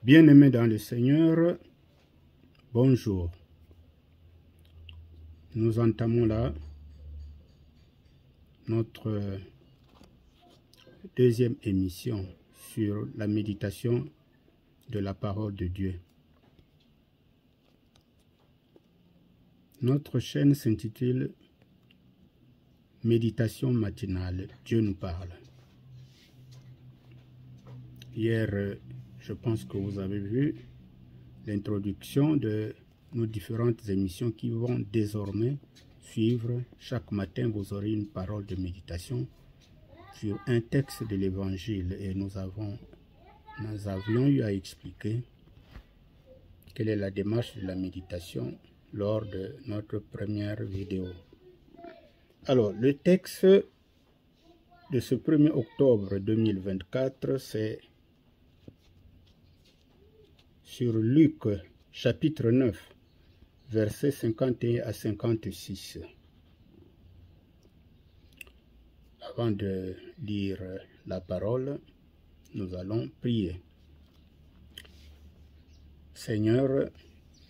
Bien-aimés dans le Seigneur, bonjour. Nous entamons là notre deuxième émission sur la méditation de la parole de Dieu. Notre chaîne s'intitule Méditation matinale, Dieu nous parle. Hier, je pense que vous avez vu l'introduction de nos différentes émissions qui vont désormais suivre. Chaque matin, vous aurez une parole de méditation sur un texte de l'Évangile et nous avions eu à expliquer quelle est la démarche de la méditation lors de notre première vidéo. Alors, le texte de ce 1er octobre 2024, c'est sur Luc, chapitre 9, versets 51 à 56. Avant de lire la parole, nous allons prier. Seigneur,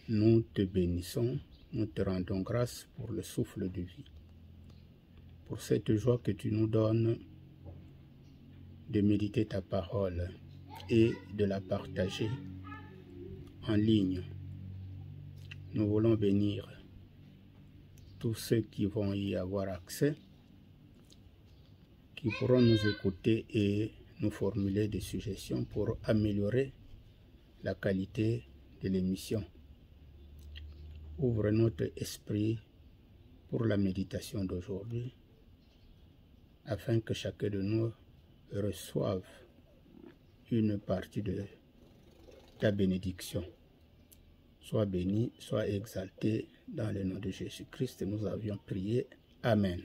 nous te bénissons, nous te rendons grâce pour le souffle de vie, pour cette joie que tu nous donnes de méditer ta parole et de la partager en ligne. Nous voulons bénir tous ceux qui vont y avoir accès, qui pourront nous écouter et nous formuler des suggestions pour améliorer la qualité de l'émission. Ouvre notre esprit pour la méditation d'aujourd'hui, afin que chacun de nous reçoive une partie de ta bénédiction. Sois béni, sois exalté dans le nom de Jésus-Christ. Nous avions prié. Amen.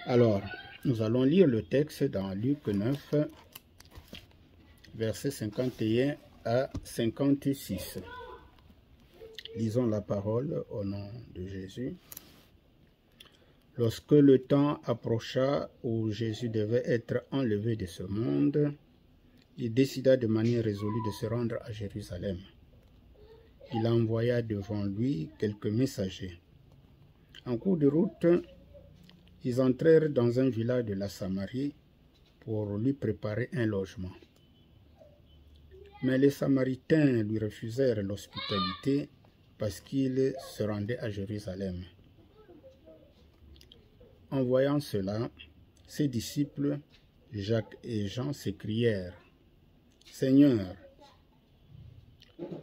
Alors, nous allons lire le texte dans Luc 9, versets 51 à 56. Lisons la parole au nom de Jésus. Lorsque le temps approcha où Jésus devait être enlevé de ce monde, il décida de manière résolue de se rendre à Jérusalem. Il envoya devant lui quelques messagers. En cours de route, ils entrèrent dans un village de la Samarie pour lui préparer un logement. Mais les Samaritains lui refusèrent l'hospitalité parce qu'il se rendait à Jérusalem. En voyant cela, ses disciples, Jacques et Jean, s'écrièrent: « Seigneur,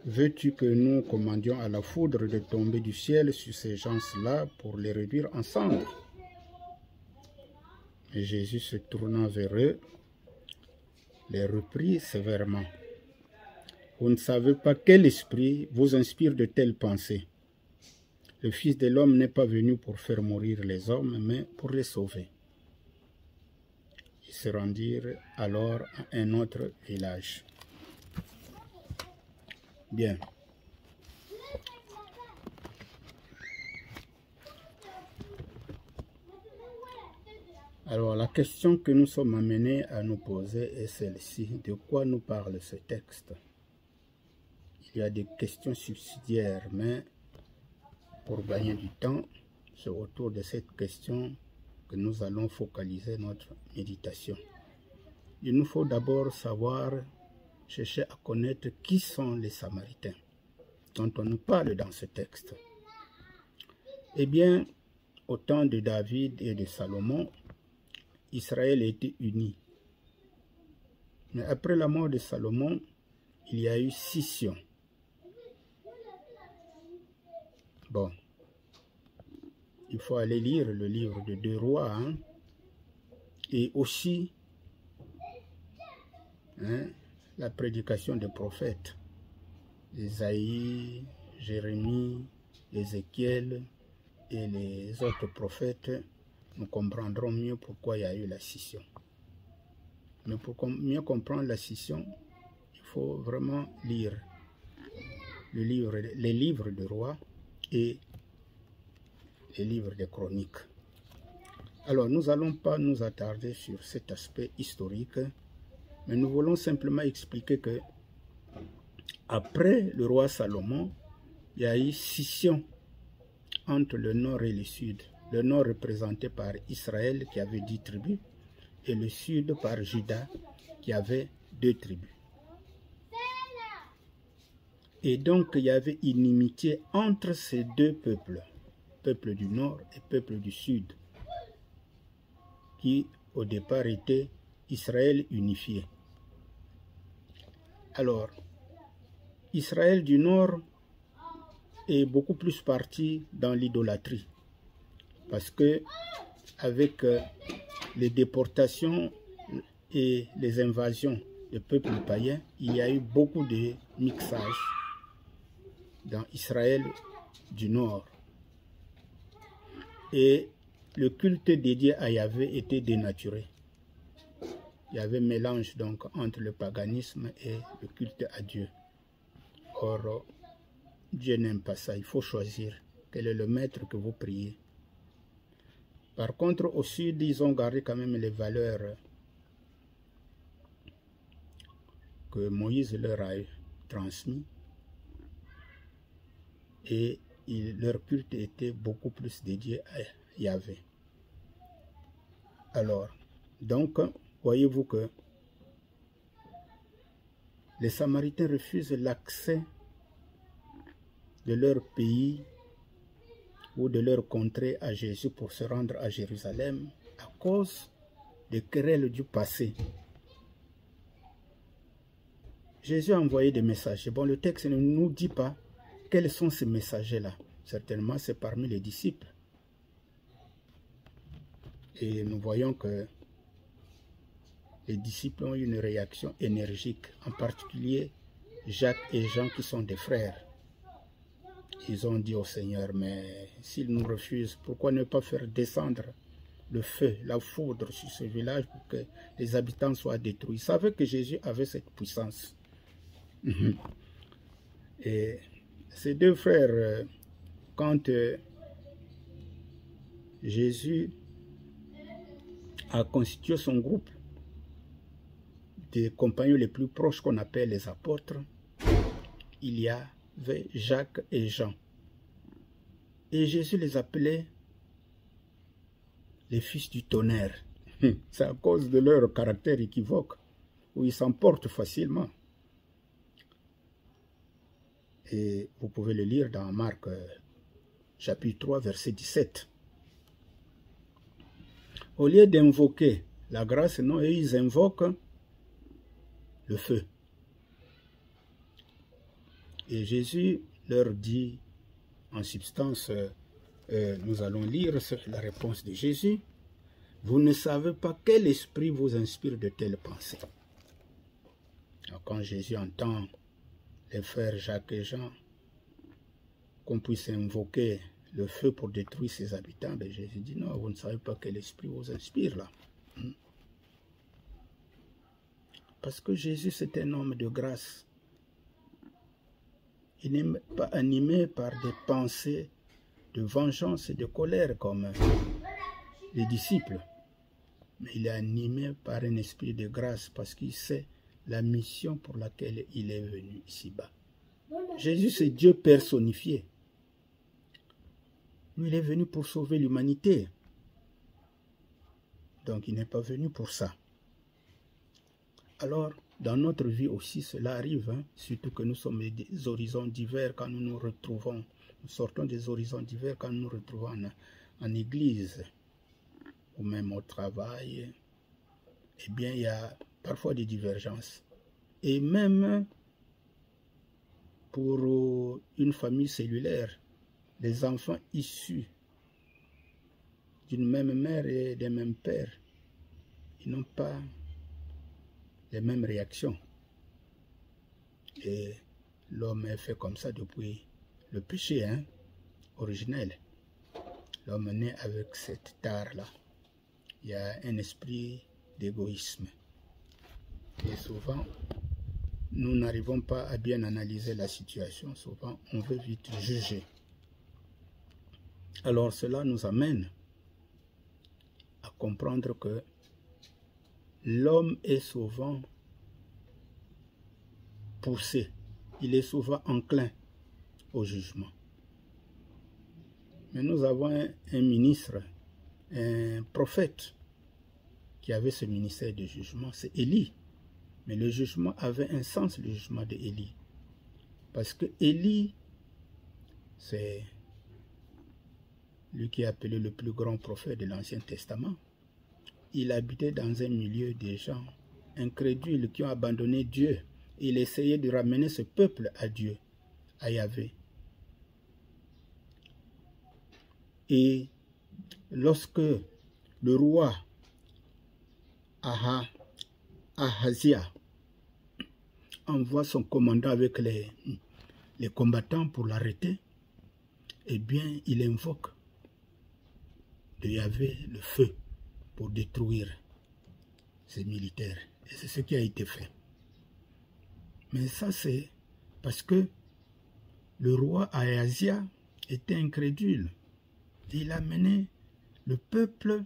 veux-tu que nous commandions à la foudre de tomber du ciel sur ces gens-là pour les réduire en cendres ?» Et Jésus, se tournant vers eux, les reprit sévèrement. « Vous ne savez pas quel esprit vous inspire de telles pensées. Le Fils de l'homme n'est pas venu pour faire mourir les hommes, mais pour les sauver. » Ils se rendirent alors à un autre village. Bien. Alors, la question que nous sommes amenés à nous poser est celle-ci. De quoi nous parle ce texte? Il y a des questions subsidiaires, mais pour gagner du temps, c'est autour de cette question que nous allons focaliser notre méditation. Il nous faut d'abord chercher à connaître qui sont les Samaritains dont on nous parle dans ce texte. Eh bien, au temps de David et de Salomon, Israël était uni. Mais après la mort de Salomon, il y a eu scission. Bon, il faut aller lire le livre de 2 Rois, et aussi la prédication des prophètes, Isaïe, Jérémie, Ézéchiel et les autres prophètes. Nous comprendrons mieux pourquoi il y a eu la scission. Mais pour mieux comprendre la scission, il faut vraiment lire les livres de Rois et les livres des chroniques. Alors, nous n'allons pas nous attarder sur cet aspect historique, Mais nous voulons simplement expliquer que après le roi Salomon, il y a eu scission entre le nord et le sud. Le nord représenté par Israël qui avait 10 tribus et le sud par Juda qui avait 2 tribus. Et donc il y avait inimitié entre ces deux peuples, peuple du nord et peuple du sud, qui au départ était Israël unifié. Alors, Israël du nord est beaucoup plus parti dans l'idolâtrie, parce que avec les déportations et les invasions des peuples païens, il y a eu beaucoup de mixage dans Israël du nord. Et le culte dédié à Yahvé était dénaturé. Il y avait mélange donc entre le paganisme et le culte à Dieu. Or, Dieu n'aime pas ça, il faut choisir quel est le maître que vous priez. Par contre, au sud, ils ont gardé quand même les valeurs que Moïse leur a transmises. Et leur culte était beaucoup plus dédié à Yahvé. Alors, donc, voyez-vous que les Samaritains refusent l'accès de leur pays ou de leur contrée à Jésus pour se rendre à Jérusalem à cause des querelles du passé. Jésus a envoyé des messagers. Bon, le texte ne nous dit pas quels sont ces messagers-là. Certainement, c'est parmi les disciples. Et nous voyons que les disciples ont eu une réaction énergique, en particulier Jacques et Jean qui sont des frères. Ils ont dit au Seigneur, mais s'il nous refuse, pourquoi ne pas faire descendre le feu, la foudre sur ce village pour que les habitants soient détruits. Ils savaient que Jésus avait cette puissance. Et ces deux frères, quand Jésus a constitué son groupe des compagnons les plus proches qu'on appelle les apôtres, il y avait Jacques et Jean. Et Jésus les appelait les fils du tonnerre. C'est à cause de leur caractère équivoque, où ils s'emportent facilement. Et vous pouvez le lire dans Marc chapitre 3, verset 17. Au lieu d'invoquer la grâce, non, ils invoquent le feu. Et Jésus leur dit, en substance, nous allons lire la réponse de Jésus. Vous ne savez pas quel esprit vous inspire de telles pensées. Alors, quand Jésus entend les frères Jacques et Jean, qu'on puisse invoquer le feu pour détruire ses habitants, ben Jésus dit non, vous ne savez pas quel esprit vous inspire là. Parce que Jésus c'est un homme de grâce. Il n'est pas animé par des pensées de vengeance et de colère comme les disciples. Mais il est animé par un esprit de grâce parce qu'il sait la mission pour laquelle il est venu ici-bas. Jésus, c'est Dieu personnifié. Lui, il est venu pour sauver l'humanité. Donc, il n'est pas venu pour ça. Alors, dans notre vie aussi, cela arrive, hein, surtout que nous sommes des horizons divers quand nous nous retrouvons. Nous sortons des horizons divers quand nous nous retrouvons en église ou même au travail. Eh bien, il y a parfois des divergences. Et même pour une famille cellulaire, les enfants issus d'une même mère et d'un même père, ils n'ont pas les mêmes réactions. Et l'homme est fait comme ça depuis le péché originel. L'homme est né avec cette tare-là. Il y a un esprit d'égoïsme. Et souvent, nous n'arrivons pas à bien analyser la situation. Souvent, on veut vite juger. Alors cela nous amène à comprendre que l'homme est souvent poussé, il est souvent enclin au jugement. Mais nous avons un ministre, un prophète qui avait ce ministère de jugement, c'est Élie. Mais le jugement avait un sens, le jugement d'Élie. Parce que Élie, c'est lui qui est appelé le plus grand prophète de l'Ancien Testament. Il habitait dans un milieu de gens incrédules qui ont abandonné Dieu. Il essayait de ramener ce peuple à Dieu, à Yahvé. Et lorsque le roi Ahazia envoie son commandant avec les combattants pour l'arrêter, eh bien, il invoque de Yahvé le feu pour détruire ces militaires. Et c'est ce qui a été fait. Mais ça, c'est parce que le roi Ahazia était incrédule. Il a mené le peuple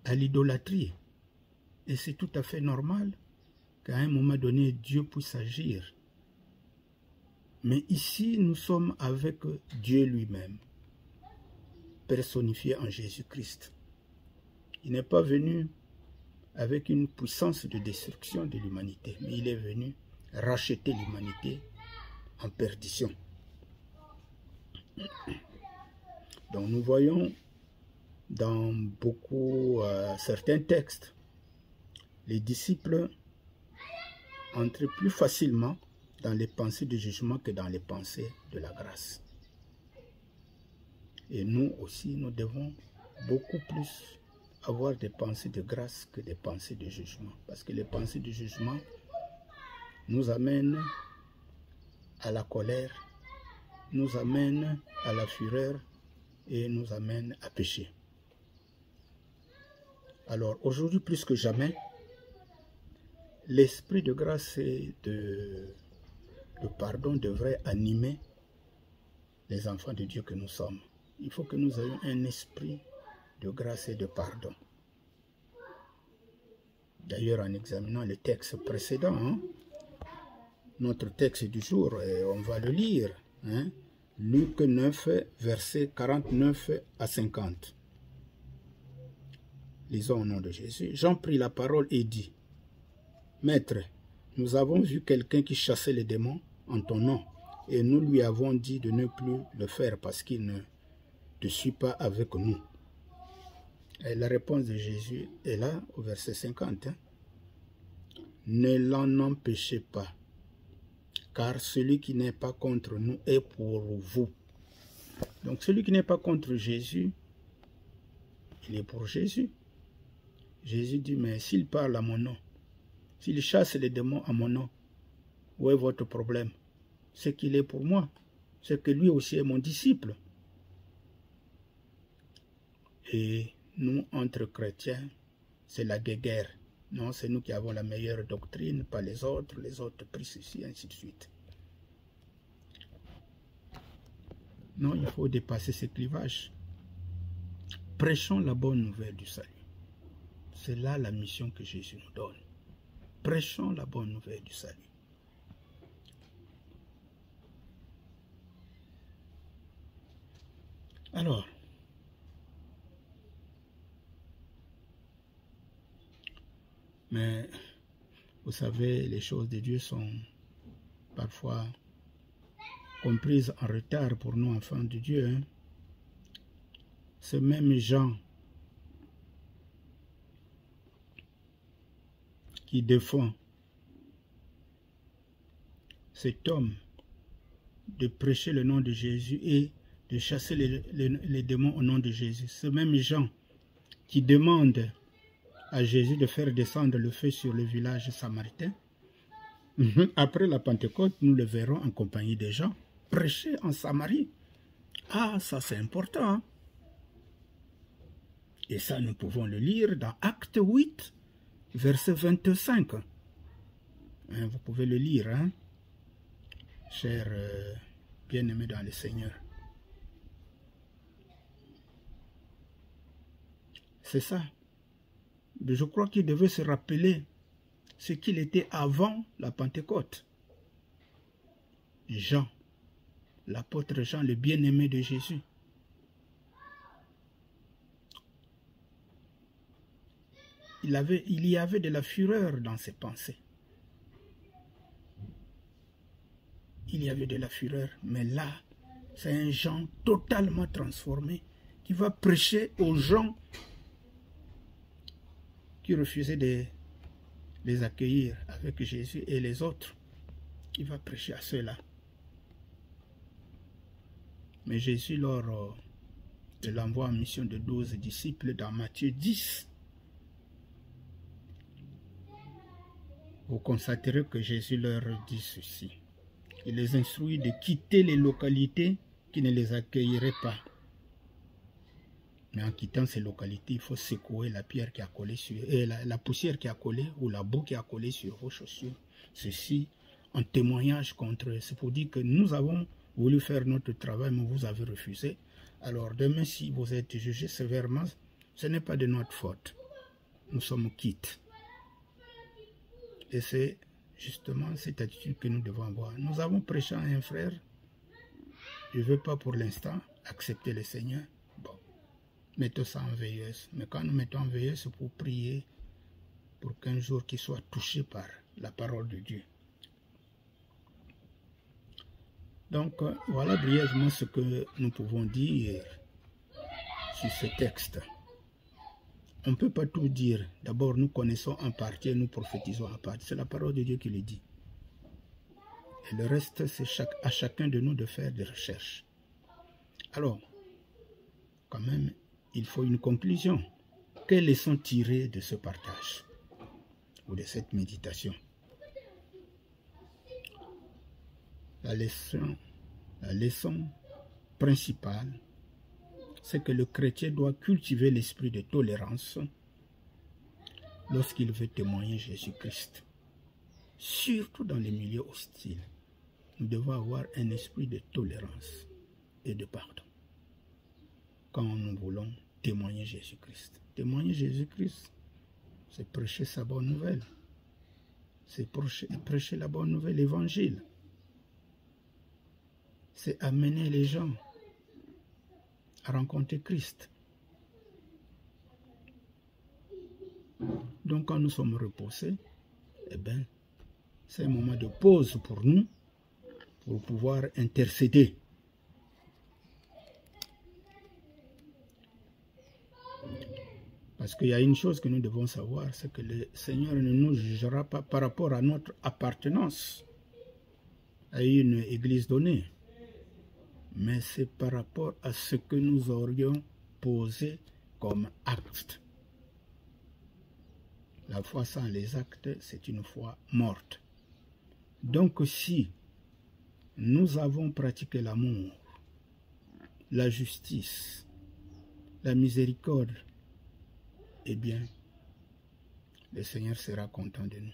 à l'idolâtrie. Et c'est tout à fait normal qu'à un moment donné, Dieu puisse agir. Mais ici, nous sommes avec Dieu lui-même, personnifié en Jésus-Christ. Il n'est pas venu avec une puissance de destruction de l'humanité, mais il est venu racheter l'humanité en perdition. Donc nous voyons dans certains textes, les disciples entrent plus facilement dans les pensées de jugement que dans les pensées de la grâce. Et nous aussi, nous devons beaucoup plus avoir des pensées de grâce que des pensées de jugement. Parce que les pensées de jugement nous amènent à la colère, nous amènent à la fureur et nous amènent à pécher. Alors aujourd'hui, plus que jamais, l'esprit de grâce et de pardon devrait animer les enfants de Dieu que nous sommes. Il faut que nous ayons un esprit de grâce et de pardon. D'ailleurs, en examinant le texte précédent, notre texte du jour, on va le lire, Luc 9, versets 49 à 50. Lisons au nom de Jésus. Jean prit la parole et dit, « Maître, nous avons vu quelqu'un qui chassait les démons en ton nom, et nous lui avons dit de ne plus le faire parce qu'il ne te suit pas avec nous. » Et la réponse de Jésus est là, au verset 50. Ne l'en empêchez pas, car celui qui n'est pas contre nous est pour vous. Donc celui qui n'est pas contre Jésus, il est pour Jésus. Jésus dit, mais s'il parle à mon nom, s'il chasse les démons à mon nom, où est votre problème? C'est qu'il est pour moi, c'est que lui aussi est mon disciple. Et nous, entre chrétiens, c'est la guéguerre. Non, c'est nous qui avons la meilleure doctrine, pas les autres prient ceci, ainsi de suite. Non, il faut dépasser ces clivages. Prêchons la bonne nouvelle du salut. C'est là la mission que Jésus nous donne. Prêchons la bonne nouvelle du salut. Alors, mais vous savez, les choses de Dieu sont parfois comprises en retard pour nous, enfants de Dieu. Ces mêmes gens qui défend cet homme de prêcher le nom de Jésus et de chasser les démons au nom de Jésus. Ces mêmes gens qui demandent à Jésus de faire descendre le feu sur le village samaritain. Après la Pentecôte, nous le verrons en compagnie des gens prêcher en Samarie. Ah, ça c'est important. Et ça, nous pouvons le lire dans Acte 8, verset 25. Vous pouvez le lire, chers bien-aimés dans le Seigneur. C'est ça. Je crois qu'il devait se rappeler ce qu'il était avant la Pentecôte. Jean, l'apôtre Jean, le bien-aimé de Jésus. Il y avait de la fureur dans ses pensées. Il y avait de la fureur, mais là, c'est un Jean totalement transformé qui va prêcher aux gens qui refusaient de les accueillir avec Jésus et les autres. Il va prêcher à ceux-là. Mais Jésus, lors de l'envoi en mission de 12 disciples dans Matthieu 10, vous constaterez que Jésus leur dit ceci. Il les instruit de quitter les localités qui ne les accueilleraient pas. Mais en quittant ces localités, il faut secouer la pierre qui a collé sur la poussière qui a collé ou la boue qui a collé sur vos chaussures. Ceci en témoignage contre eux. C'est pour dire que nous avons voulu faire notre travail, mais vous avez refusé. Alors demain, si vous êtes jugé sévèrement, ce n'est pas de notre faute. Nous sommes quittes. Et c'est justement cette attitude que nous devons avoir. Nous avons prêché à un frère. Je ne veux pas pour l'instant accepter le Seigneur. Bon, mettons ça en veilleuse. Mais quand nous mettons en veilleuse, c'est pour prier pour qu'un jour qu'il soit touché par la parole de Dieu. Donc, voilà brièvement ce que nous pouvons dire sur ce texte. On ne peut pas tout dire. D'abord, nous connaissons en partie et nous prophétisons en partie. C'est la parole de Dieu qui le dit. Et le reste, c'est à chacun de nous de faire des recherches. Alors, quand même, il faut une conclusion. Quelles leçons tirer de ce partage ou de cette méditation? La leçon principale, c'est que le chrétien doit cultiver l'esprit de tolérance lorsqu'il veut témoigner Jésus-Christ. Surtout dans les milieux hostiles, nous devons avoir un esprit de tolérance et de pardon quand nous voulons témoigner Jésus-Christ. Témoigner Jésus-Christ, c'est prêcher sa bonne nouvelle. C'est prêcher la bonne nouvelle, l'évangile. C'est amener les gens à rencontrer Christ. Donc quand nous sommes reposés, eh bien, c'est un moment de pause pour nous, pour pouvoir intercéder. Parce qu'il y a une chose que nous devons savoir, c'est que le Seigneur ne nous jugera pas par rapport à notre appartenance à une église donnée, mais c'est par rapport à ce que nous aurions posé comme acte. La foi sans les actes, c'est une foi morte. Donc si nous avons pratiqué l'amour, la justice, la miséricorde, eh bien, le Seigneur sera content de nous.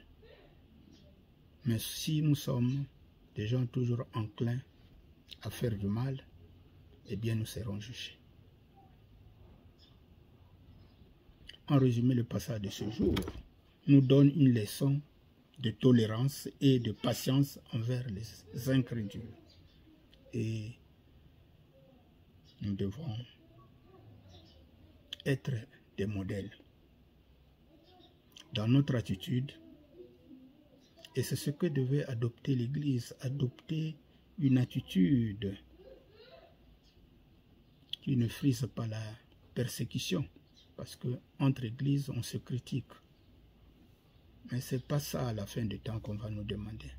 Mais si nous sommes des gens toujours enclins à faire du mal, eh bien nous serons jugés. En résumé, le passage de ce jour nous donne une leçon de tolérance et de patience envers les incrédules. Et nous devons être des modèles dans notre attitude. Et c'est ce que devait adopter l'Église, adopter une attitude qui ne frise pas la persécution, parce que entre églises on se critique, mais c'est pas ça à la fin du temps qu'on va nous demander.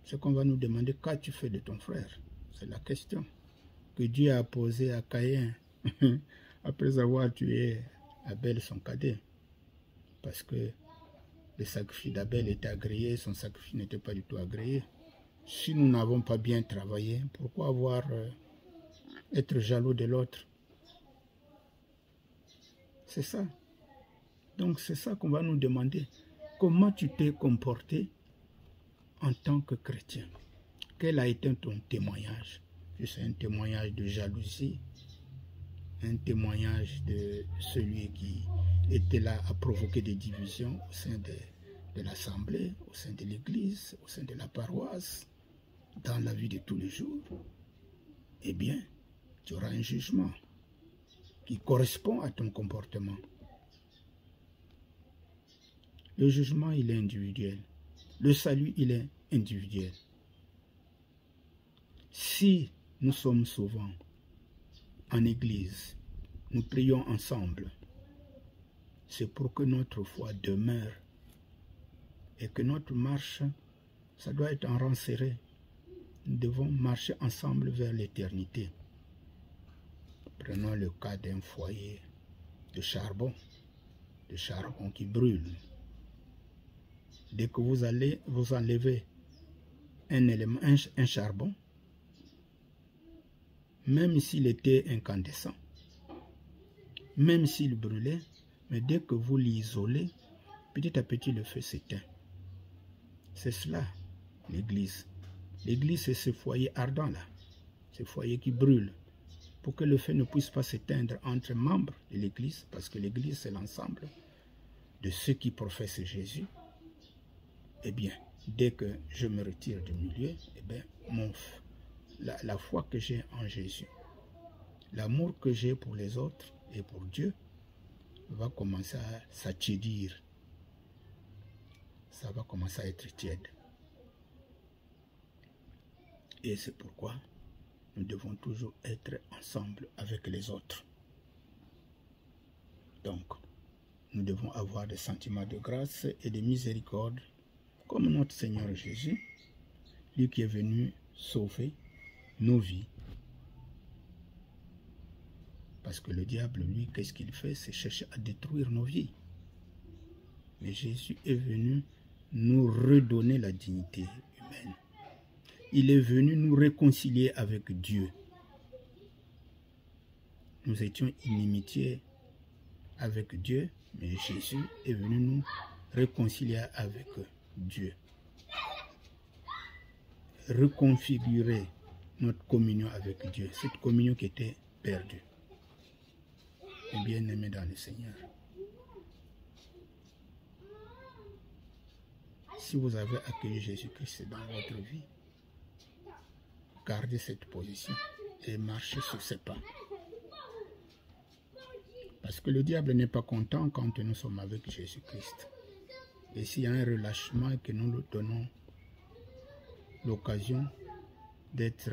Ce qu'on va nous demander, qu'as-tu fait de ton frère? C'est la question que Dieu a posée à Caïn après avoir tué Abel son cadet, parce que le sacrifice d'Abel était agréé, son sacrifice n'était pas du tout agréé. Si nous n'avons pas bien travaillé, pourquoi être jaloux de l'autre? C'est ça. Donc c'est ça qu'on va nous demander. Comment tu t'es comporté en tant que chrétien? Quel a été ton témoignage? C'est un témoignage de jalousie, un témoignage de celui qui était là à provoquer des divisions au sein de l'assemblée, au sein de l'église, au sein de la paroisse. dans la vie de tous les jours, eh bien, tu auras un jugement qui correspond à ton comportement. Le jugement, il est individuel. Le salut, il est individuel. Si nous sommes souvent en église, nous prions ensemble, c'est pour que notre foi demeure et que notre marche, ça doit être en rang serré. Nous devons marcher ensemble vers l'éternité. Prenons le cas d'un foyer de charbon qui brûle. Dès que vous allez vous enlever un élément, un charbon, même s'il était incandescent, même s'il brûlait, mais dès que vous l'isolez, petit à petit le feu s'éteint. C'est cela, l'église. L'église, c'est ce foyer ardent-là, ce foyer qui brûle, pour que le feu ne puisse pas s'éteindre entre membres de l'église, parce que l'église, c'est l'ensemble de ceux qui professent Jésus. Eh bien, dès que je me retire du milieu, eh bien, la foi que j'ai en Jésus, l'amour que j'ai pour les autres et pour Dieu, va commencer à s'attiédir. Ça va commencer à être tiède. Et c'est pourquoi nous devons toujours être ensemble avec les autres. Donc, nous devons avoir des sentiments de grâce et de miséricorde, comme notre Seigneur Jésus, lui qui est venu sauver nos vies. Parce que le diable, lui, qu'est-ce qu'il fait? C'est chercher à détruire nos vies. Mais Jésus est venu nous redonner la dignité humaine. Il est venu nous réconcilier avec Dieu. Nous étions inimitiés avec Dieu, mais Jésus est venu nous réconcilier avec Dieu. Reconfigurer notre communion avec Dieu, cette communion qui était perdue. Et bien aimé dans le Seigneur. Si vous avez accueilli Jésus-Christ dans votre vie, gardez cette position et marchez sur ses pas. Parce que le diable n'est pas content quand nous sommes avec Jésus-Christ. Et s'il y a un relâchement et que nous lui donnons l'occasion d'être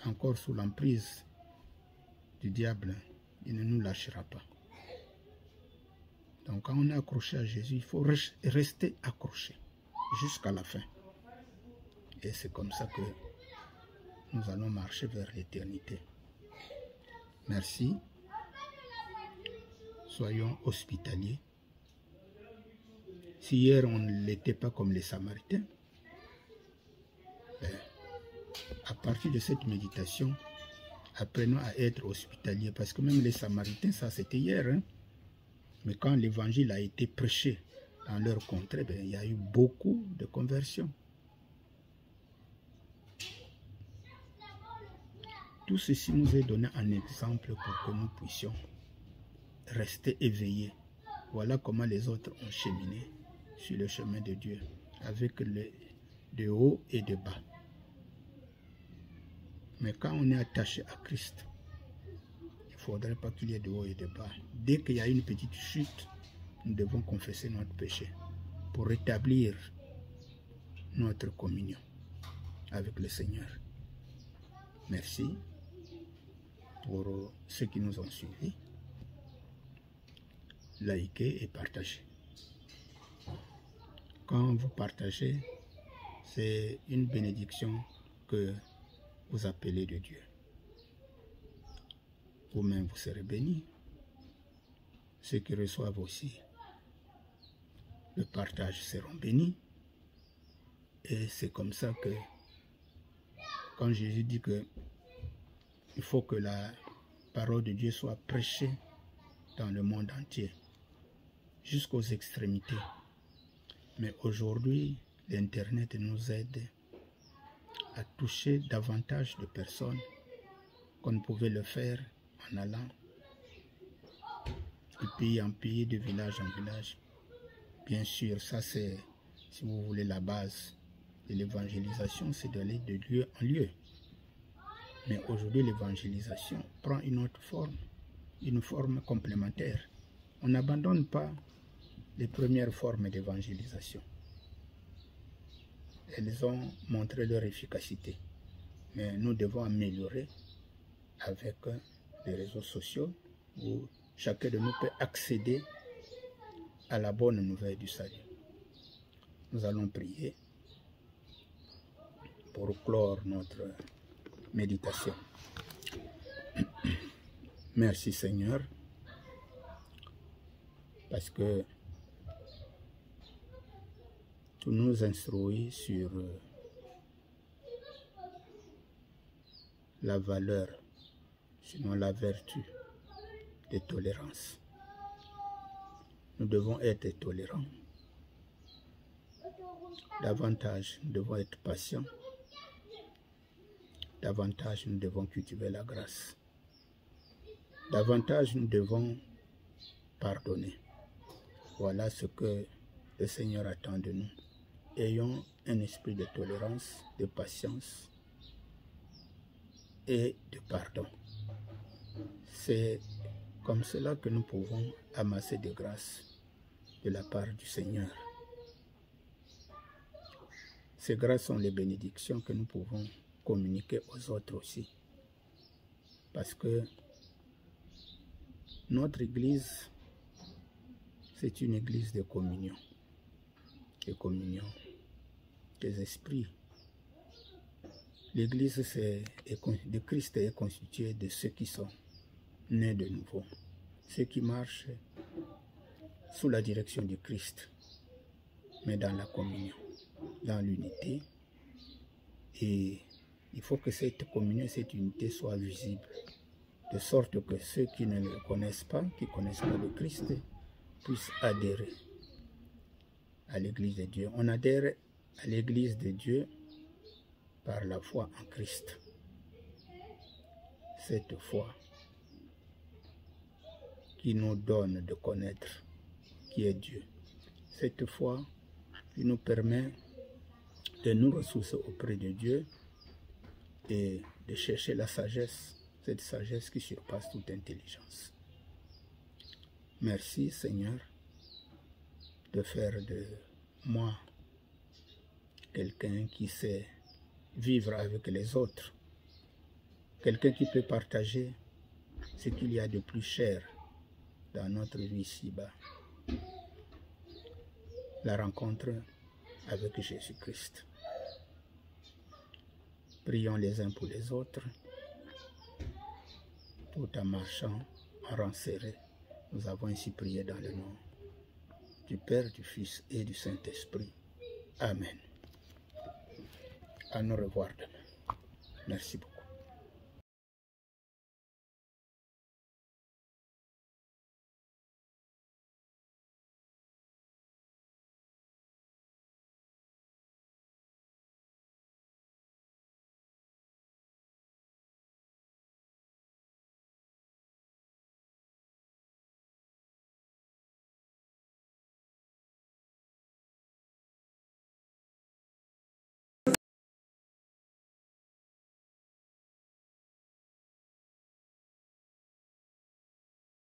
encore sous l'emprise du diable, il ne nous lâchera pas. Donc quand on est accroché à Jésus, il faut rester accroché jusqu'à la fin. Et c'est comme ça que nous allons marcher vers l'éternité. Merci. Soyons hospitaliers. Si hier on ne l'était pas comme les Samaritains, à partir de cette méditation, apprenons à être hospitaliers. Parce que même les Samaritains, ça c'était hier. Hein? Mais quand l'évangile a été prêché dans leur contrée, il y a eu beaucoup de conversions. Tout ceci nous est donné en exemple pour que nous puissions rester éveillés. Voilà comment les autres ont cheminé sur le chemin de Dieu, avec de haut et de bas. Mais quand on est attaché à Christ, il ne faudrait pas qu'il y ait de haut et de bas. Dès qu'il y a une petite chute, nous devons confesser notre péché pour rétablir notre communion avec le Seigneur. Merci pour ceux qui nous ont suivis. Likez et partagez. Quand vous partagez, c'est une bénédiction que vous appelez de Dieu. Vous-même, vous serez bénis. Ceux qui reçoivent aussi le partage seront bénis. Et c'est comme ça que, quand Jésus dit que il faut que la parole de Dieu soit prêchée dans le monde entier, jusqu'aux extrémités. Mais aujourd'hui, l'Internet nous aide à toucher davantage de personnes qu'on ne pouvait le faire en allant de pays en pays, de village en village. Bien sûr, ça c'est, si vous voulez, la base. Et l'évangélisation, c'est d'aller de lieu en lieu. Mais aujourd'hui, l'évangélisation prend une autre forme, une forme complémentaire. On n'abandonne pas les premières formes d'évangélisation. Elles ont montré leur efficacité. Mais nous devons améliorer avec les réseaux sociaux où chacun de nous peut accéder à la bonne nouvelle du salut. Nous allons prier pour clore notre méditation. Merci Seigneur, parce que tu nous instruis sur la valeur, sinon la vertu de tolérance. Nous devons être tolérants. Davantage, nous devons être patients. Davantage, nous devons cultiver la grâce. Davantage, nous devons pardonner. Voilà ce que le Seigneur attend de nous. Ayons un esprit de tolérance, de patience et de pardon. C'est comme cela que nous pouvons amasser de grâce de la part du Seigneur. Ces grâces sont les bénédictions que nous pouvons communiquer aux autres aussi. Parce que notre Église, c'est une Église de communion des esprits. L'Église de Christ est constituée de ceux qui sont nés de nouveau, ceux qui marchent sous la direction du Christ, mais dans la communion, dans l'unité. Et il faut que cette communion, cette unité soit visible, de sorte que ceux qui ne le connaissent pas, qui ne connaissent pas le Christ, puissent adhérer à l'Église de Dieu. On adhère à l'Église de Dieu par la foi en Christ. Cette foi qui nous donne de connaître qui est Dieu. Cette foi qui nous permet de nous ressourcer auprès de Dieu et de chercher la sagesse, cette sagesse qui surpasse toute intelligence. Merci Seigneur de faire de moi quelqu'un qui sait vivre avec les autres, quelqu'un qui peut partager ce qu'il y a de plus cher dans notre vie ici-bas, la rencontre avec Jésus-Christ. Prions les uns pour les autres, tout en marchant en rang serré. Nous avons ainsi prié dans le nom du Père, du Fils et du Saint-Esprit. Amen. À nous revoir demain. Merci beaucoup.